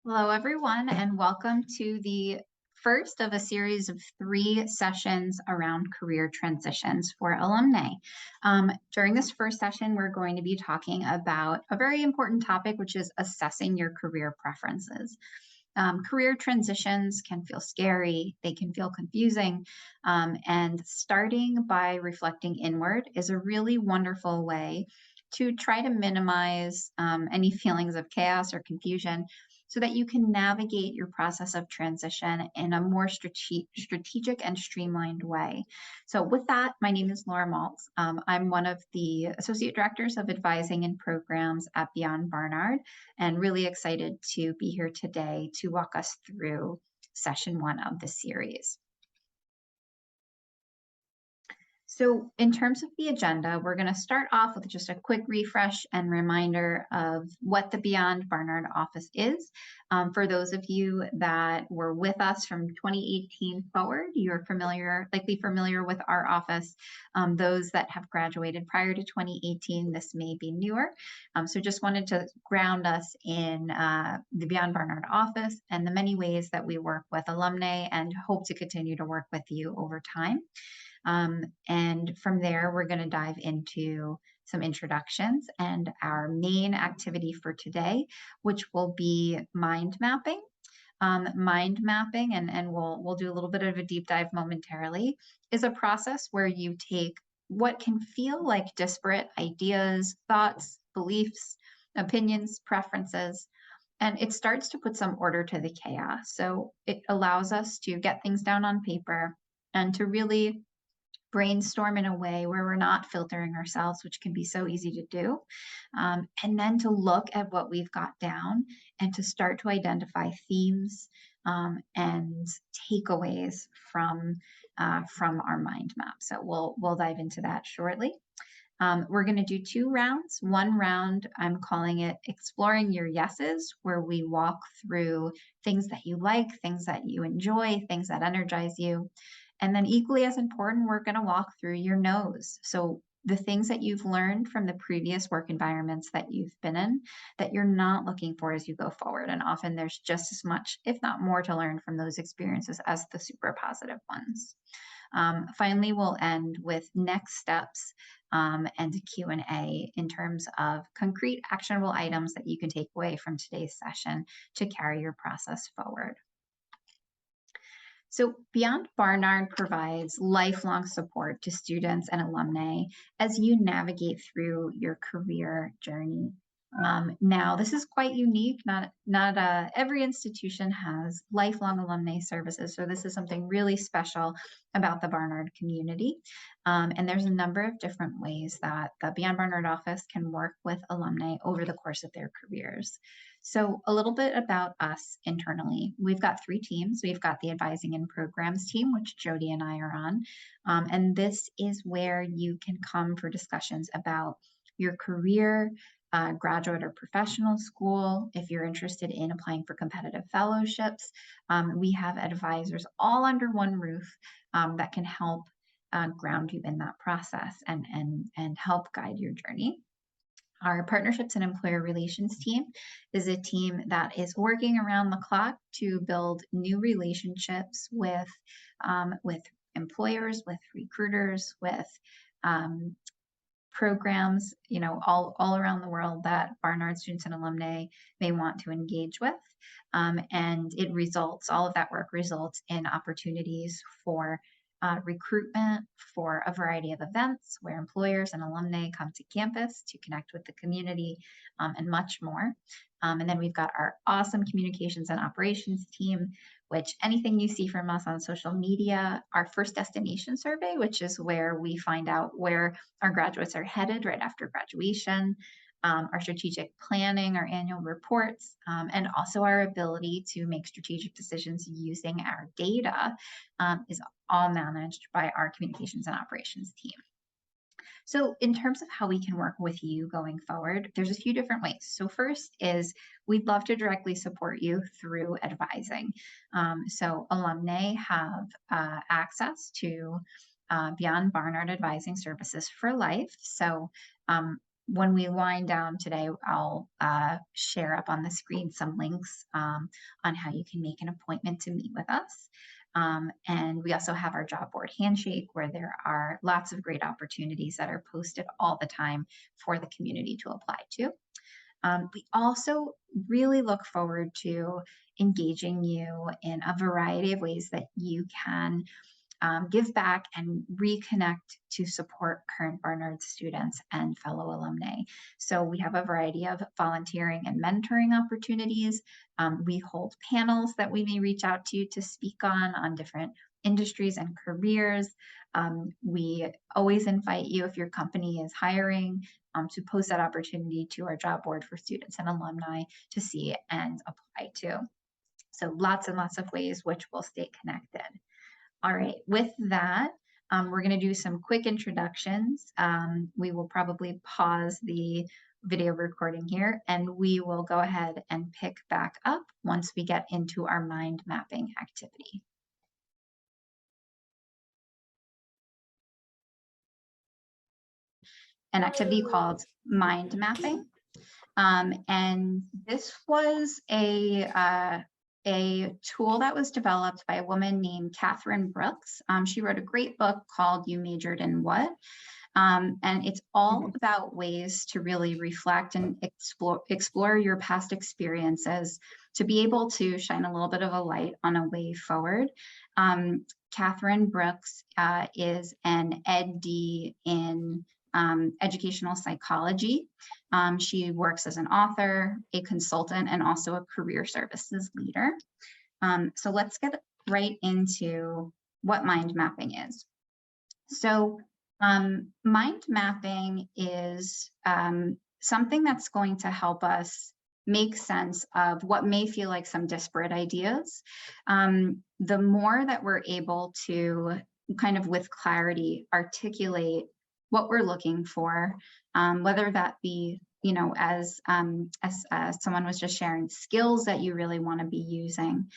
Hello, everyone, and welcome to the first of a series of 3 sessions around career transitions for alumni. During this first session, we're going to be talking about a very important topic, which is assessing your career preferences. Career transitions can feel scary, they can feel confusing, and starting by reflecting inward is a really wonderful way to try to minimize any feelings of chaos or confusion so that you can navigate your process of transition in a more strategic and streamlined way. So, with that, my name is Laura Maltz. I'm one of the Associate Directors of Advising and Programs at Beyond Barnard, and really excited to be here today to walk us through session 1 of the series. So in terms of the agenda, we're going to start off with just a quick refresh and reminder of what the Beyond Barnard office is. For those of you that were with us from 2018 forward, you're likely familiar with our office. Those that have graduated prior to 2018, this may be newer. So just wanted to ground us in the Beyond Barnard office and the many ways that we work with alumni and hope to continue to work with you over time. And from there, we're going to dive into some introductions and our main activity for today, which will be mind mapping. Mind mapping, and we'll do a little bit of a deep dive momentarily, is a process where you take what can feel like disparate ideas, thoughts, beliefs, opinions, preferences, and it starts to put some order to the chaos. So it allows us to get things down on paper and to really brainstorm in a way where we're not filtering ourselves, which can be so easy to do. And then to look at what we've got down and to start to identify themes and takeaways from our mind map. So we'll dive into that shortly. We're going to do 2 rounds. One round, I'm calling it Exploring Your Yeses, where we walk through things that you like, things that you enjoy, things that energize you. And then equally as important, we're going to walk through your no's. So the things that you've learned from the previous work environments that you've been in that you're not looking for as you go forward. And often there's just as much, if not more, to learn from those experiences as the super positive ones. Finally, we'll end with next steps and a Q&A in terms of concrete actionable items that you can take away from today's session to carry your process forward. So Beyond Barnard provides lifelong support to students and alumni as you navigate through your career journey. Now, this is quite unique. Not every institution has lifelong alumni services, so this is something really special about the Barnard community. And there's a number of different ways that the Beyond Barnard office can work with alumni over the course of their careers. So a little bit about us internally. We've got 3 teams. We've got the advising and programs team, which Jody and I are on. And this is where you can come for discussions about your career, graduate or professional school. If you're interested in applying for competitive fellowships, we have advisors all under one roof that can help ground you in that process and help guide your journey. Our partnerships and employer relations team is a team that is working around the clock to build new relationships with employers, with recruiters, with programs, all around the world that Barnard students and alumni may want to engage with. And all of that work results in opportunities for recruitment, for a variety of events where employers and alumni come to campus to connect with the community, and much more. And then we've got our awesome communications and operations team, which anything you see from us on social media, our first destination survey, which is where we find out where our graduates are headed right after graduation, our strategic planning, our annual reports, and also our ability to make strategic decisions using our data is all managed by our communications and operations team. So in terms of how we can work with you going forward, there's a few different ways. So first is we'd love to directly support you through advising. So alumni have access to Beyond Barnard advising services for life. So when we wind down today, I'll share up on the screen some links on how you can make an appointment to meet with us. And we also have our job board handshake, where there are lots of great opportunities that are posted all the time for the community to apply to. We also really look forward to engaging you in a variety of ways that you can give back and reconnect to support current Barnard students and fellow alumni. So we have a variety of volunteering and mentoring opportunities. We hold panels that we may reach out to you to speak on different industries and careers. We always invite you, if your company is hiring, to post that opportunity to our job board for students and alumni to see and apply to. So lots and lots of ways which will stay connected. All right, with that, we're going to do some quick introductions. We will probably pause the video recording here, and we will go ahead and pick back up once we get into our mind mapping activity. An activity called mind mapping. And this was a tool that was developed by a woman named Catherine Brooks. She wrote a great book called You Majored in What? And it's all about ways to really reflect and explore your past experiences to be able to shine a little bit of a light on a way forward. Catherine Brooks is an EdD in educational psychology. She works as an author, a consultant, and also a career services leader. So let's get right into what mind mapping is. So mind mapping is something that's going to help us make sense of what may feel like some disparate ideas. The more that we're able to kind of with clarity articulate what we're looking for, whether that be, you know, as someone was just sharing, skills that you really want to be using,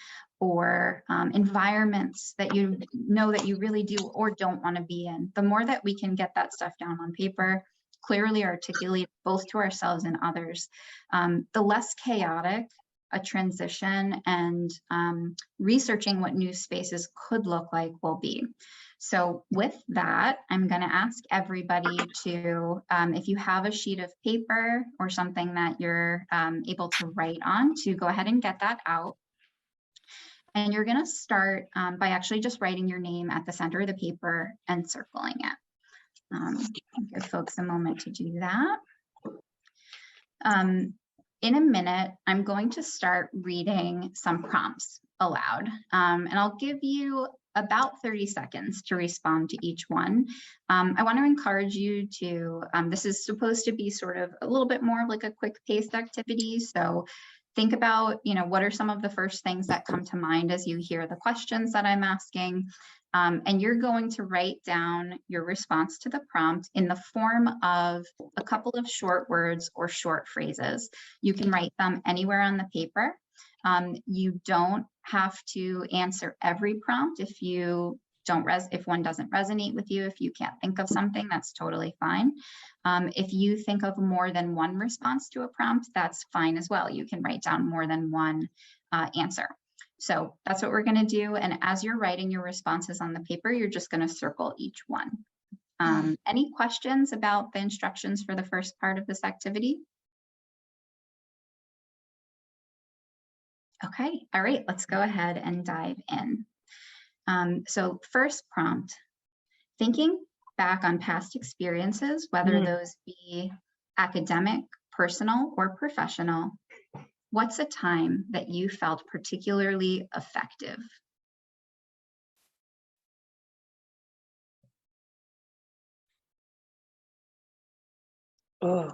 or environments that you know that you really do or don't want to be in. The more that we can get that stuff down on paper, clearly articulate both to ourselves and others, the less chaotic a transition and researching what new spaces could look like will be. So with that, I'm going to ask everybody to, if you have a sheet of paper or something that you're able to write on, to go ahead and get that out. And you're going to start by actually just writing your name at the center of the paper and circling it. Give folks a moment to do that. In a minute, I'm going to start reading some prompts aloud, and I'll give you about 30 seconds to respond to each one. I want to encourage you to, this is supposed to be sort of a little bit more like a quick paced activity. So think about, you know, what are some of the first things that come to mind as you hear the questions that I'm asking. And you're going to write down your response to the prompt in the form of a couple of short words or short phrases. You can write them anywhere on the paper. You don't have to answer every prompt if you don't if one doesn't resonate with you. If you can't think of something, that's totally fine. If you think of more than one response to a prompt, that's fine as well. You can write down more than one answer. So that's what we're going to do. And as you're writing your responses on the paper, you're just going to circle each one. Any questions about the instructions for the first part of this activity? Okay, all right, let's go ahead and dive in. So first prompt, thinking back on past experiences, whether those be academic, personal, or professional, what's a time that you felt particularly effective? Oh.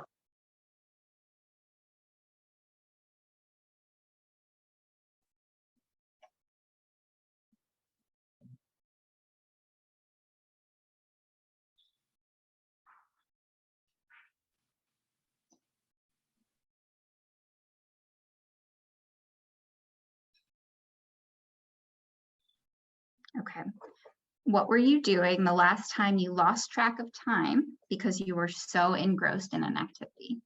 Okay, What were you doing the last time you lost track of time because you were so engrossed in an activity?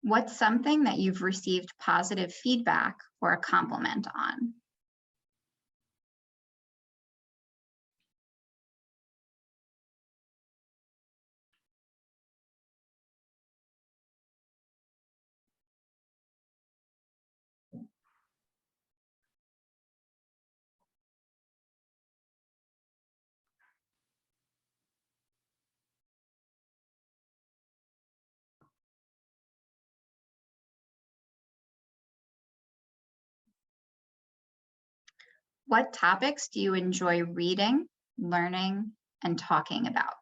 What's something that you've received positive feedback or a compliment on? What topics do you enjoy reading, learning, and talking about?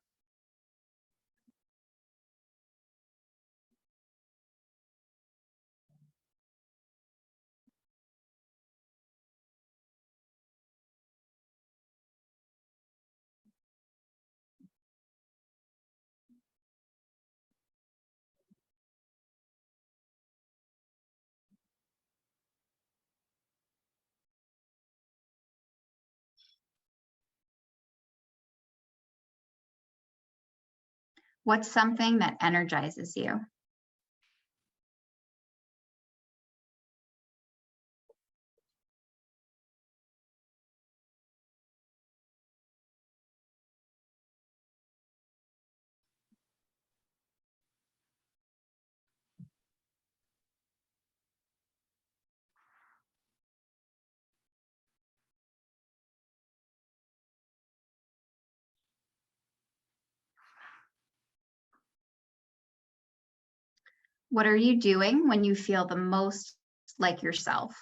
What's something that energizes you? What are you doing when you feel the most like yourself?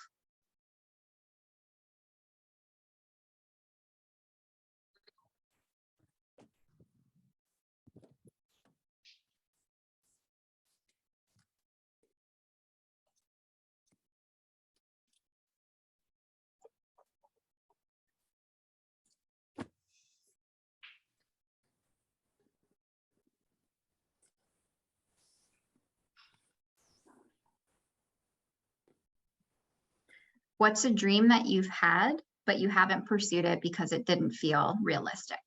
What's a dream that you've had, but you haven't pursued it because it didn't feel realistic?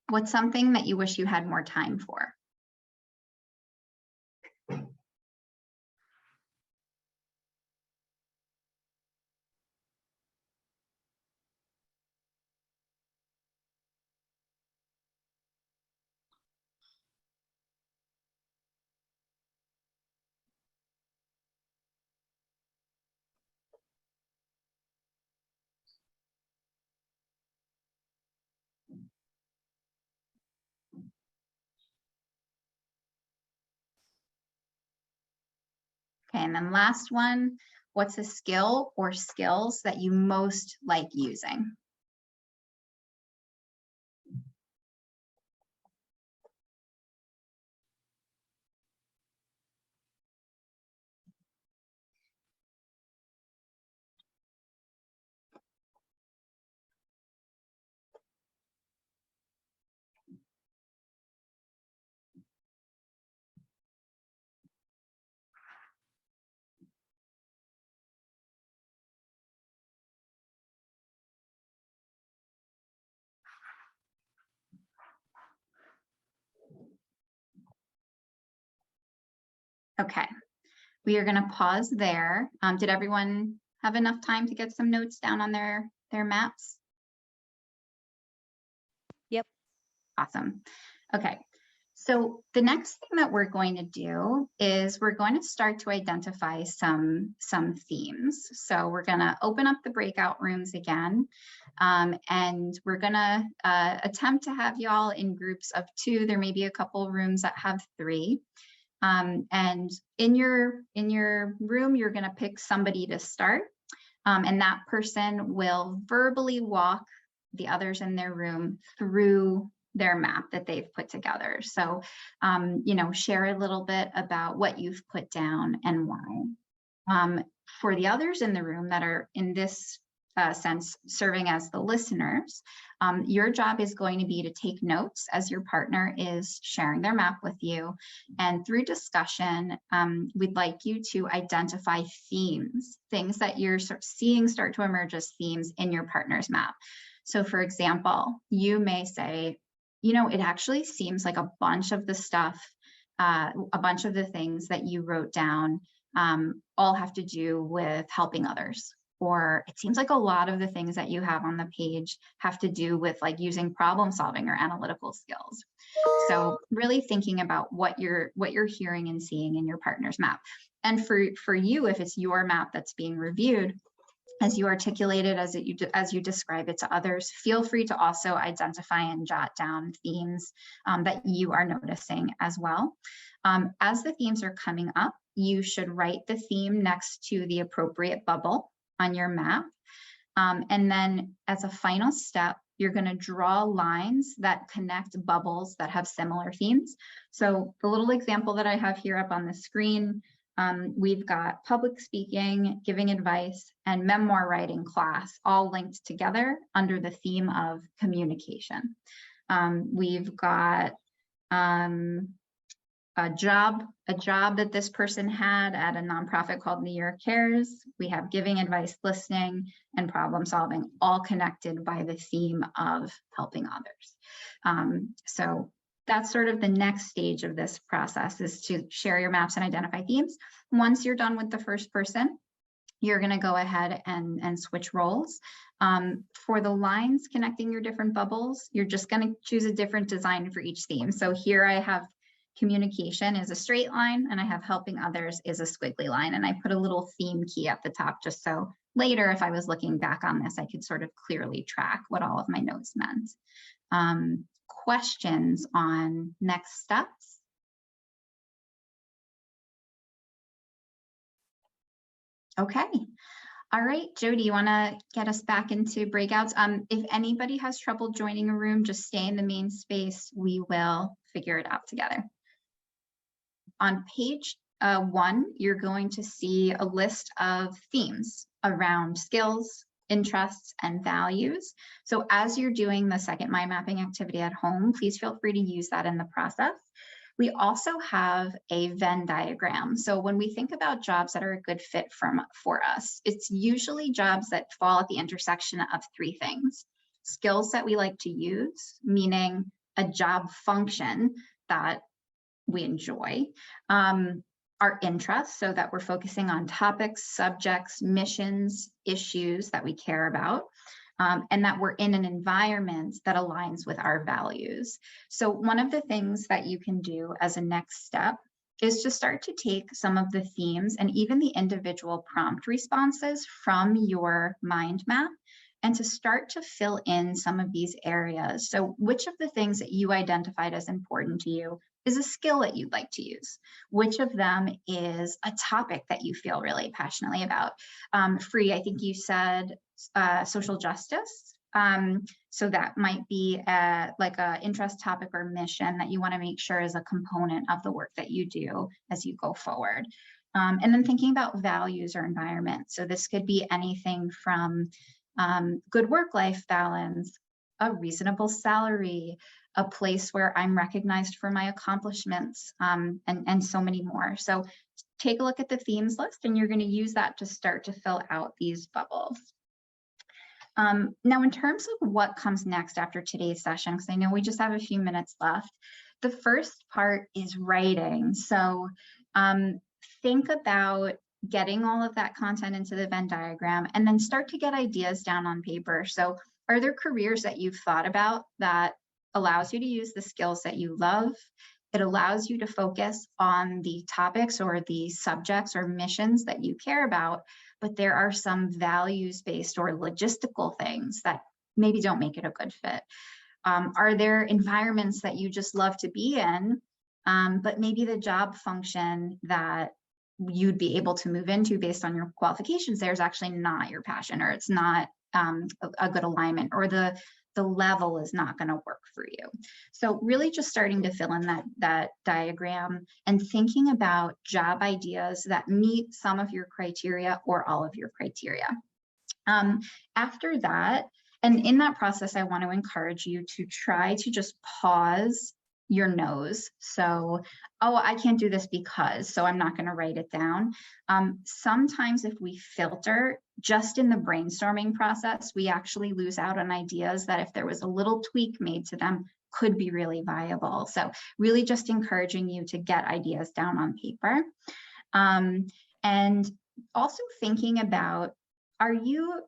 What's something that you wish you had more time for? Okay, and then last one, what's a skill or skills that you most like using? Okay, we are gonna pause there. Did everyone have enough time to get some notes down on their maps? Awesome. Okay. So the next thing that we're going to do is we're going to start to identify some themes. So we're going to open up the breakout rooms again, and we're going to attempt to have y'all in groups of 2. There may be a couple rooms that have 3. And in your room, you're going to pick somebody to start, and that person will verbally walk the others in their room through their map that they've put together. So, share a little bit about what you've put down and why. For the others in the room that are in this sense serving as the listeners, your job is going to be to take notes as your partner is sharing their map with you. And through discussion, we'd like you to identify themes, things that you're seeing start to emerge as themes in your partner's map. So for example, you may say, it actually seems like a bunch of the stuff, a bunch of the things that you wrote down all have to do with helping others. Or it seems like a lot of the things that you have on the page have to do with like using problem solving or analytical skills. So really thinking about what you're hearing and seeing in your partner's map. And for you, if it's your map that's being reviewed, as you articulate it, as you describe it to others, feel free to also identify and jot down themes that you are noticing as well. As the themes are coming up, you should write the theme next to the appropriate bubble on your map. And then as a final step, you're going to draw lines that connect bubbles that have similar themes. So the little example that I have here up on the screen, we've got public speaking, giving advice, and memoir writing class all linked together under the theme of communication. We've got a job that this person had at a nonprofit called New York Cares. We have giving advice, listening, and problem solving, all connected by the theme of helping others. So that's sort of the next stage of this process, is to share your maps and identify themes. Once you're done with the first person, you're going to go ahead and switch roles. For the lines connecting your different bubbles, you're just going to choose a different design for each theme. So here I have communication is a straight line, and I have helping others is a squiggly line. And I put a little theme key at the top just so later, if I was looking back on this, I could sort of clearly track what all of my notes meant. Questions on next steps? Okay. All right, Joe, do you want to get us back into breakouts? If anybody has trouble joining a room, just stay in the main space. We will figure it out together. On page 1, you're going to see a list of themes around skills, interests, and values. So as you're doing the second mind mapping activity at home, please feel free to use that in the process. We also have a Venn diagram. So when we think about jobs that are a good fit for us, it's usually jobs that fall at the intersection of 3 things. Skills that we like to use, meaning a job function that we enjoy. Our interests, so that we're focusing on topics, subjects, missions, issues that we care about, and that we're in an environment that aligns with our values. So one of the things that you can do as a next step is to start to take some of the themes and even the individual prompt responses from your mind map and to start to fill in some of these areas. So which of the things that you identified as important to you is a skill that you'd like to use? Which of them is a topic that you feel really passionately about? Free, I think you said social justice. So that might be like an interest, topic, or mission that you want to make sure is a component of the work that you do as you go forward. And then thinking about values or environment. So this could be anything from good work-life balance, a reasonable salary, a place where I'm recognized for my accomplishments, and so many more. So take a look at the themes list, and you're going to use that to start to fill out these bubbles. Now, in terms of what comes next after today's session, because I know we just have a few minutes left, the first part is writing. So think about getting all of that content into the Venn diagram and then start to get ideas down on paper. So are there careers that you've thought about that allows you to use the skills that you love. It allows you to focus on the topics or the subjects or missions that you care about, but there are some values-based or logistical things that maybe don't make it a good fit. Are there environments that you just love to be in, but maybe the job function that you'd be able to move into based on your qualifications there is actually not your passion, or it's not a good alignment, or the level is not going to work for you. So really just starting to fill in that diagram and thinking about job ideas that meet some of your criteria or all of your criteria. After that, and in that process, I want to encourage you to try to just pause your no's. So, oh, I can't do this because, so I'm not going to write it down. Sometimes if we filter just in the brainstorming process, we actually lose out on ideas that if there was a little tweak made to them could be really viable. So really just encouraging you to get ideas down on paper. And also thinking about, are you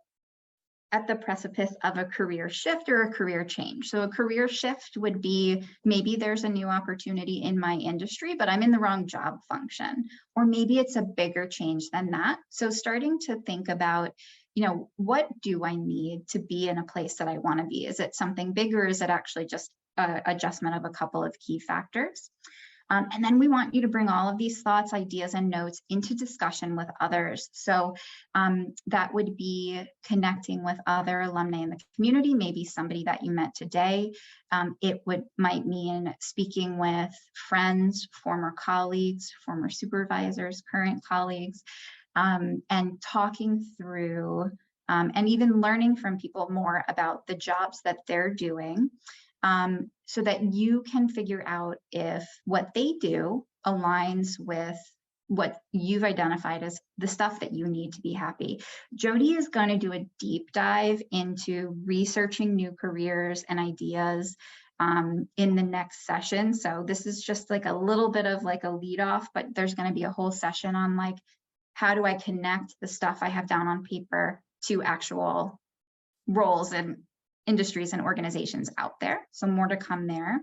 at the precipice of a career shift or a career change? So a career shift would be, maybe there's a new opportunity in my industry, but I'm in the wrong job function, or maybe it's a bigger change than that. So starting to think about, you know, what do I need to be in a place that I want to be? Is it something bigger? Is it actually just an adjustment of a couple of key factors? And then we want you to bring all of these thoughts, ideas, and notes into discussion with others. So that would be connecting with other alumni in the community, maybe somebody that you met today. It might mean speaking with friends, former colleagues, former supervisors, current colleagues, and talking through and even learning from people more about the jobs that they're doing. So that you can figure out if what they do aligns with what you've identified as the stuff that you need to be happy. Jody is going to do a deep dive into researching new careers and ideas in the next session. So this is just like a little bit of like a lead off, but there's going to be a whole session on like, how do I connect the stuff I have down on paper to actual roles and industries and organizations out there. So more to come there.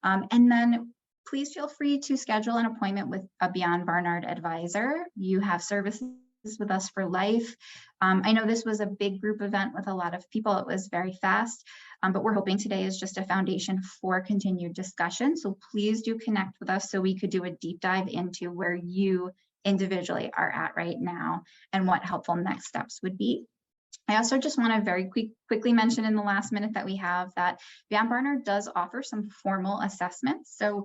And then please feel free to schedule an appointment with a Beyond Barnard advisor. You have services with us for life. I know this was a big group event with a lot of people. It was very fast, but we're hoping today is just a foundation for continued discussion. So please do connect with us so we could do a deep dive into where you individually are at right now and what helpful next steps would be. I also just want to very quickly mention in the last minute that we have that Beyond Barnard does offer some formal assessments. So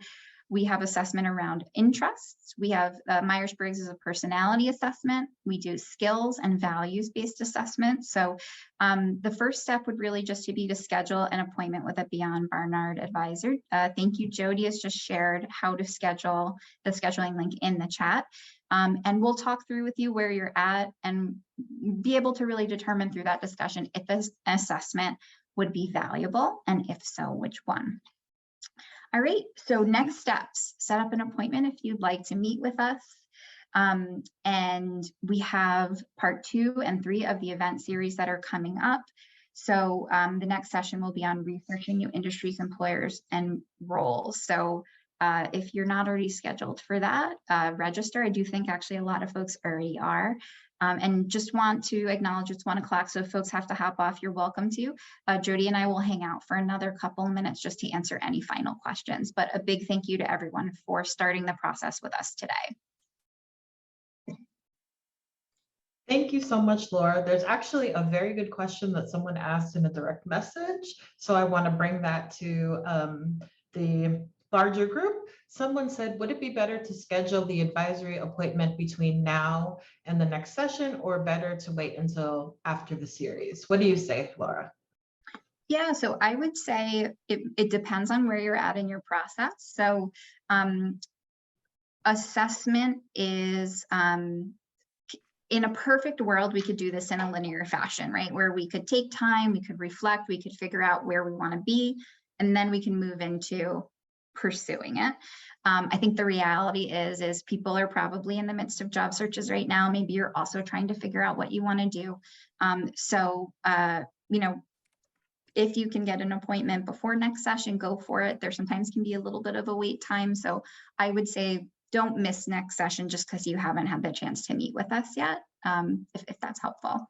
we have assessment around interests. We have Myers-Briggs as a personality assessment. We do skills and values-based assessments. So the first step would really just be to schedule an appointment with a Beyond Barnard advisor. Thank you. Jody has just shared how to schedule, the scheduling link in the chat. And we'll talk through with you where you're at and be able to really determine through that discussion if this assessment would be valuable, and if so, which one. All right, so next steps, set up an appointment if you'd like to meet with us. And we have part 2 and 3 of the event series that are coming up. So the next session will be on researching new industries, employers, and roles. So if you're not already scheduled for that, register. I do think actually a lot of folks already are. And just want to acknowledge it's 1 o'clock, so if folks have to hop off, you're welcome to. Jody and I will hang out for another couple of minutes just to answer any final questions. But a big thank you to everyone for starting the process with us today. Thank you so much, Laura. There's actually a very good question that someone asked in a direct message. So I want to bring that to the larger group. Someone said, would it be better to schedule the advisory appointment between now and the next session, or better to wait until after the series? What do you say, Laura? Yeah, so I would say it depends on where you're at in your process. So assessment is, in a perfect world, we could do this in a linear fashion, right? Where we could take time, we could reflect, we could figure out where we want to be, and then we can move into pursuing it. I think the reality is people are probably in the midst of job searches right now. Maybe you're also trying to figure out what you want to do. You know, if you can get an appointment before next session, go for it. There sometimes can be a little bit of a wait time. So I would say don't miss next session just because you haven't had the chance to meet with us yet, if that's helpful.